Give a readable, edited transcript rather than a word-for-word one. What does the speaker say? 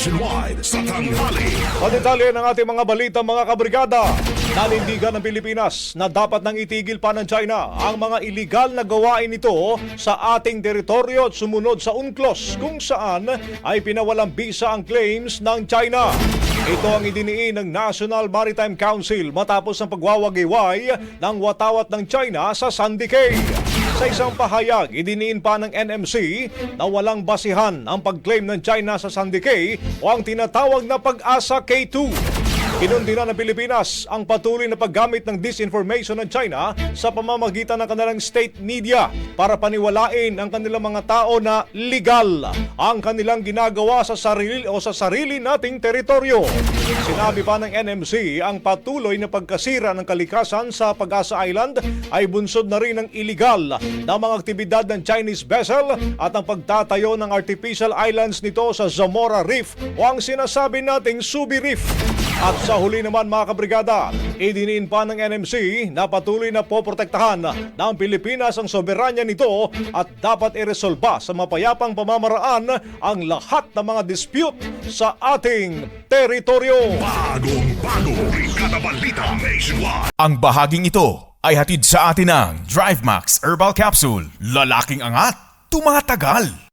nationwide sa tanghali. Padetalye ng ating mga balita, mga kabrigada. Nanindigan ng Pilipinas na dapat nang itigil pa ng China ang mga iligal na gawain nito sa ating teritoryo at sumunod sa UNCLOS kung saan ay pinawalang bisa ang claims ng China. Ito ang idiniin ng National Maritime Council matapos ang pagwawagiway ng watawat ng China sa Sandy Cay. Sa isang pahayag, idiniin pa ng NMC na walang basihan ang pag-claim ng China sa Sandy Cay o ang tinatawag na Pag-asa K2. Kinundina ng Pilipinas ang patuloy na paggamit ng disinformation ng China sa pamamagitan ng kanilang state media para paniwalain ang kanilang mga tao na legal ang kanilang ginagawa sa sarili nating teritoryo. Sinabi pa ng NMC ang patuloy na pagkasira ng kalikasan sa Pag-asa Island ay bunsod na rin ng illegal na mga aktibidad ng Chinese vessel at ang pagtatayo ng artificial islands nito sa Zamora Reef o ang sinasabi nating Subi Reef. At sa huli naman, mga kabrigada, idiniin pa ng NMC na patuloy na poprotektahan ng Pilipinas ang soberanya nito at dapat iresolba sa mapayapang pamamaraan ang lahat ng mga dispute sa ating teritoryo. Bagong-bago, Brigada Balita Nationwide. Ang bahaging ito ay hatid sa atin ng DriveMax Herbal Capsule. Lalaking angat, tumatagal.